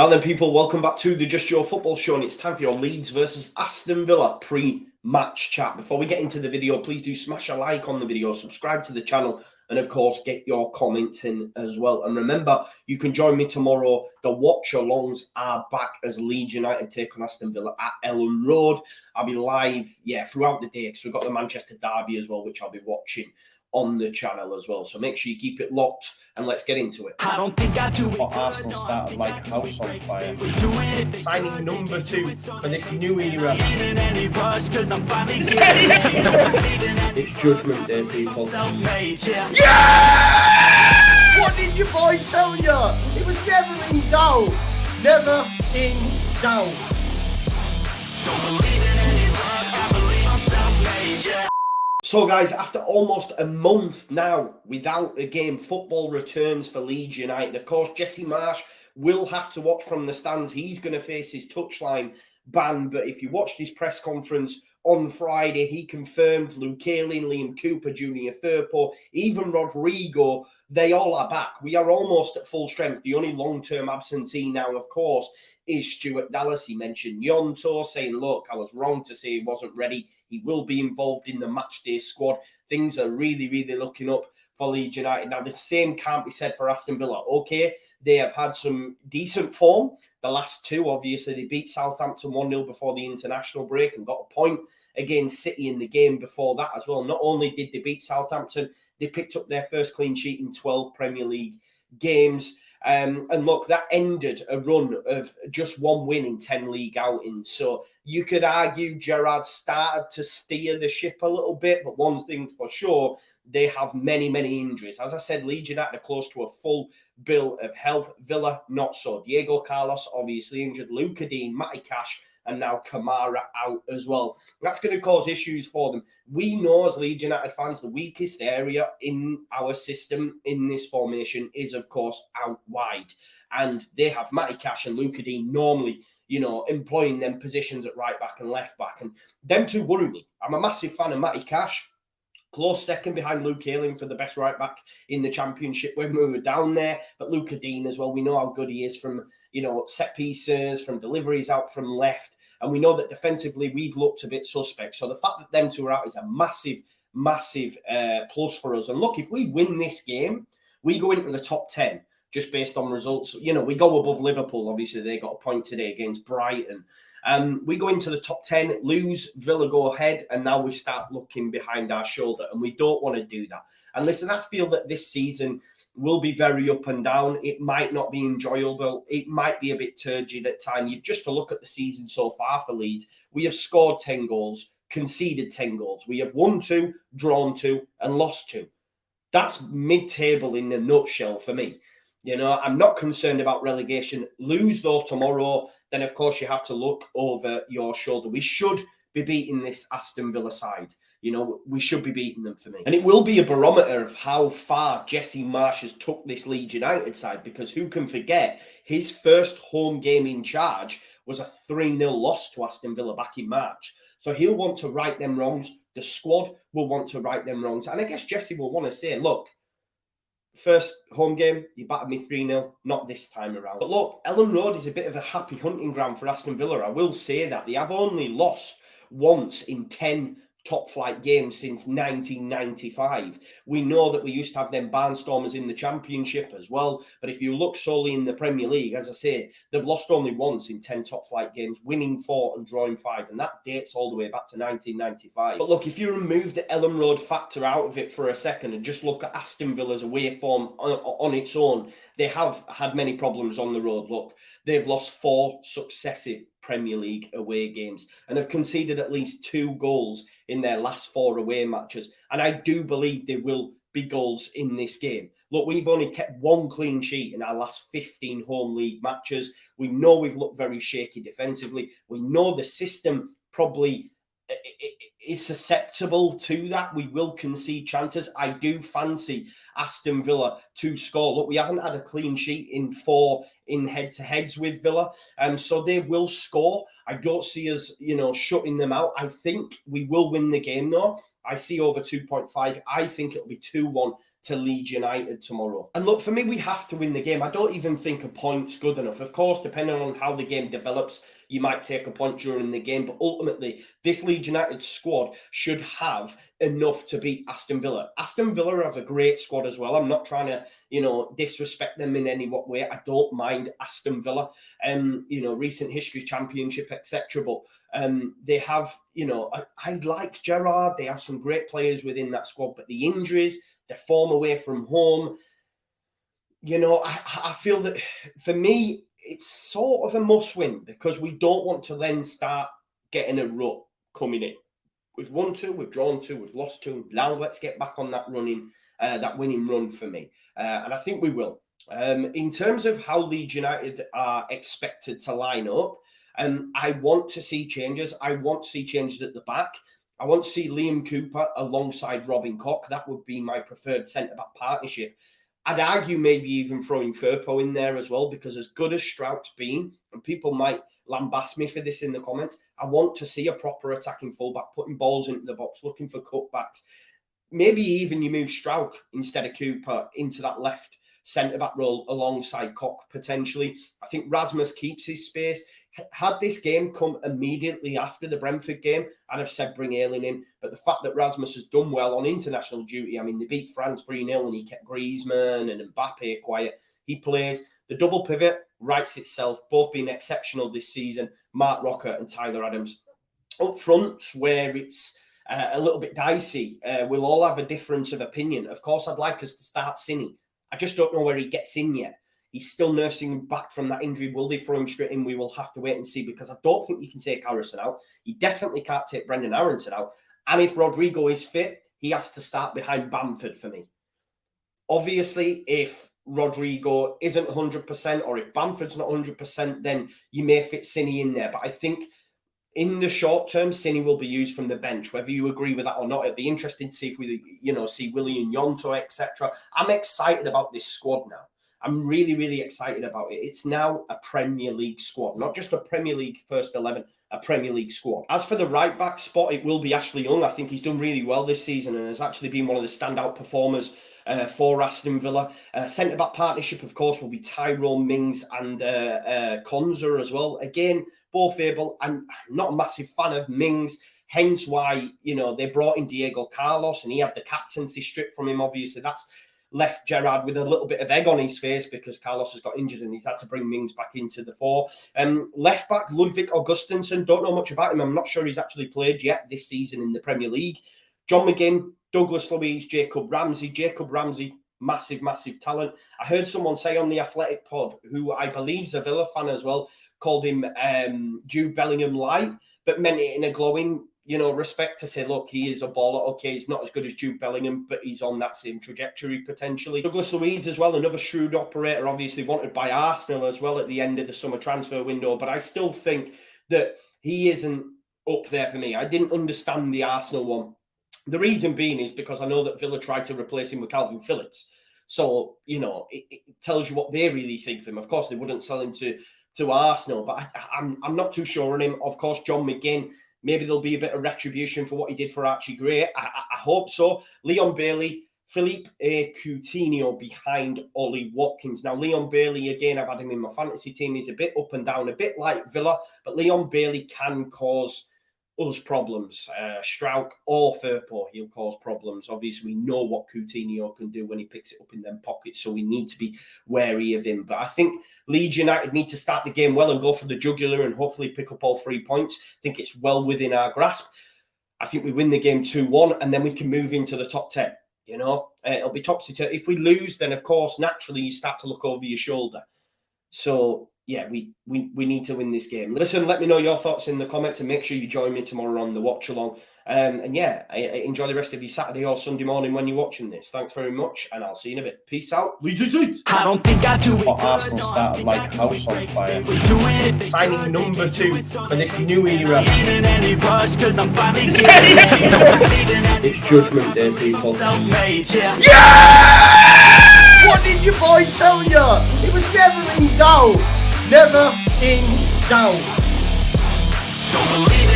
Hello people, welcome back to the Just Joe Football Show, and it's time for your Leeds versus Aston Villa pre-match chat. Before we get into the video, please do smash a like on the video, subscribe to the channel, and of course get your comments in as well. And remember, you can join me tomorrow. The watch-alongs are back as Leeds United take on Aston Villa at Elland Road. I'll be live, throughout the day, because we've got the Manchester derby as well, which I'll be watching on the channel as well. So make sure you keep it locked and let's get into it. I don't think I do it. Arsenal started like a house on fire. Signing number 2 for this new era. It's Judgment Day, people. Yeah! What did your boy tell you? It was never in doubt. Never in doubt. Don't believe in any luck, I believe I'm self-made, yeah. So guys, after almost a month now without a game, football returns for Leeds United. Of course, Jesse Marsch will have to watch from the stands. He's going to face his touchline ban. But if you watched his press conference on Friday, he confirmed Luke Ayling, Liam Cooper, Junior Firpo, even Rodrigo, they all are back. We are almost at full strength. The only long-term absentee now, of course, is Stuart Dallas. He mentioned Yonto, saying, look, I was wrong to say he wasn't ready. He will be involved in the matchday squad. Things are really, really looking up for Leeds United. Now, the same can't be said for Aston Villa. Okay, they have had some decent form. The last two, obviously, they beat Southampton 1-0 before the international break and got a point against City in the game before that as well. Not only did they beat Southampton, they picked up their first clean sheet in 12 Premier League games. And look, that ended a run of just one win in 10 league outings. So you could argue Gerrard started to steer the ship a little bit, but one thing for sure, they have many, many injuries. As I said, Leeds United are close to a full bill of health. Villa, not so. Diego Carlos, obviously injured. Luca Dean, Matty Cash, and now Kamara out as well. That's going to cause issues for them. We know as Leeds United fans, the weakest area in our system in this formation is, of course, out wide. And they have Matty Cash and Luca Dean normally, employing them positions at right back and left back. And them two worry me. I'm a massive fan of Matty Cash. Close second behind Luke Ayling for the best right back in the Championship when we were down there. But Luca Dean as well, we know how good he is from, set pieces, from deliveries out from left. And we know that defensively we've looked a bit suspect. So the fact that them two are out is a massive, massive plus for us. And look, if we win this game, we go into the top 10 just based on results. We go above Liverpool. Obviously, they got a point today against Brighton. We go into the top 10, lose, Villa go ahead, and now we start looking behind our shoulder, and we don't want to do that. And listen, I feel that this season will be very up and down. It might not be enjoyable. It might be a bit turgid at times. You've just to look at the season so far for Leeds. We have scored 10 goals, conceded 10 goals. We have won 2, drawn 2, and lost 2. That's mid-table in a nutshell for me. I'm not concerned about relegation. Lose, though, tomorrow, then, of course, you have to look over your shoulder. We should be beating this Aston Villa side. We should be beating them for me. And it will be a barometer of how far Jesse Marsch has took this Leeds United side, because who can forget his first home game in charge was a 3-0 loss to Aston Villa back in March. So he'll want to right them wrongs. The squad will want to right them wrongs. And I guess Jesse will want to say, look, first home game, you battered me 3-0, not this time around. But look, Elland Road is a bit of a happy hunting ground for Aston Villa. I will say that. They have only lost once in 10 top-flight games since 1995. We know that we used to have them barnstormers in the Championship as well. But if you look solely in the Premier League, as I say, they've lost only once in 10 top-flight games, winning 4 and drawing 5. And that dates all the way back to 1995. But look, if you remove the Elland Road factor out of it for a second and just look at Aston Villa's away form on its own, they have had many problems on the road. Look, they've lost 4 successive Premier League away games and have conceded at least 2 goals in their last 4 away matches. And I do believe there will be goals in this game. Look, we've only kept 1 clean sheet in our last 15 home league matches. We know we've looked very shaky defensively. We know the system probably is susceptible to that. We will concede chances. I do fancy Aston Villa to score. Look, we haven't had a clean sheet in 4 in head-to-heads with Villa, so they will score. I don't see us, shutting them out. I think we will win the game, though. I see over 2.5. I think it'll be 2-1 to Leeds United tomorrow. And look, for me, we have to win the game. I don't even think a point's good enough. Of course, depending on how the game develops, you might take a point during the game. But ultimately, this Leeds United squad should have enough to beat Aston Villa. Aston Villa have a great squad as well. I'm not trying to, disrespect them in any way. I don't mind Aston Villa. Recent history, championship, etc. But they have, I like Gerrard. They have some great players within that squad. But the injuries, their form away from home, I feel that for me, it's sort of a must-win because we don't want to then start getting a rut coming in. We've won 2, we've drawn 2, we've lost 2. Now let's get back on that winning run for me. And I think we will. In terms of how Leeds United are expected to line up, I want to see changes. I want to see changes at the back. I want to see Liam Cooper alongside Robin Koch. That would be my preferred centre-back partnership. I'd argue maybe even throwing Firpo in there as well, because as good as Strout's been, and people might lambast me for this in the comments, I want to see a proper attacking fullback, putting balls into the box, looking for cutbacks. Maybe even you move Strout instead of Cooper into that left centre-back role alongside Koch, potentially. I think Rasmus keeps his space. Had this game come immediately after the Brentford game, I'd have said bring Ayling in. But the fact that Rasmus has done well on international duty, I mean, they beat France 3-0 and he kept Griezmann and Mbappe quiet. He plays. The double pivot writes itself, both being exceptional this season, Mark Rocker and Tyler Adams. Up front, where it's a little bit dicey, we'll all have a difference of opinion. Of course, I'd like us to start Cini. I just don't know where he gets in yet. He's still nursing back from that injury. Will they throw him straight in? We will have to wait and see, because I don't think you can take Harrison out. You definitely can't take Brendan Aronson out. And if Rodrigo is fit, he has to start behind Bamford for me. Obviously, if Rodrigo isn't 100% or if Bamford's not 100%, then you may fit Cini in there. But I think in the short term, Cini will be used from the bench. Whether you agree with that or not, it'd be interesting to see if we, see William Yonto, etc. I'm excited about this squad now. I'm really, really excited about it. It's now a Premier League squad, not just a Premier League first 11, a Premier League squad. As for the right-back spot, it will be Ashley Young. I think he's done really well this season and has actually been one of the standout performers for Aston Villa. Centre-back partnership, of course, will be Tyrone Mings and Konza as well. Again, both able. I'm not a massive fan of Mings, hence why, they brought in Diego Carlos and he had the captaincy stripped from him. Obviously, that's left Gerrard with a little bit of egg on his face because Carlos has got injured and he's had to bring Mings back into the fore. Left back, Ludwig Augustinsson. Don't know much about him. I'm not sure he's actually played yet this season in the Premier League. John McGinn, Douglas Luiz, Jacob Ramsey. Jacob Ramsey, massive, massive talent. I heard someone say on the Athletic Pod, who I believe is a Villa fan as well, called him Jude Bellingham light, but meant it in a glowing respect to say, look, he is a baller. Okay, he's not as good as Jude Bellingham, but he's on that same trajectory potentially. Douglas Luiz as well, another shrewd operator, obviously wanted by Arsenal as well at the end of the summer transfer window, but I still think that he isn't up there for me. I didn't understand the Arsenal one. The reason being is because I know that Villa tried to replace him with Calvin Phillips. So, it tells you what they really think of him. Of course, they wouldn't sell him to Arsenal, but I'm not too sure on him. Of course, John McGinn, maybe there'll be a bit of retribution for what he did for Archie Gray. I hope so. Leon Bailey, Philippe Coutinho behind Ollie Watkins. Now, Leon Bailey, again, I've had him in my fantasy team. He's a bit up and down, a bit like Villa, but Leon Bailey can cause us problems. Strout or Firpo, he'll cause problems. Obviously, we know what Coutinho can do when he picks it up in them pockets, so we need to be wary of him. But I think Leeds United need to start the game well and go for the jugular and hopefully pick up all 3 points. I think it's well within our grasp. I think we win the game 2-1 and then we can move into the top 10. It'll be topsy-turvy. If we lose, then, of course, naturally, you start to look over your shoulder. So, yeah, we need to win this game. Listen, let me know your thoughts in the comments and make sure you join me tomorrow on the watch-along. And yeah, enjoy the rest of your Saturday or Sunday morning when you're watching this. Thanks very much, and I'll see you in a bit. Peace out. Leeds. I don't think I do it. Arsenal started like a house on fire. Signing number 2 for this new era. It's Judgment Day, people. Yeah! What did your boy tell you? It was never in doubt. Never in doubt. Don't believe it.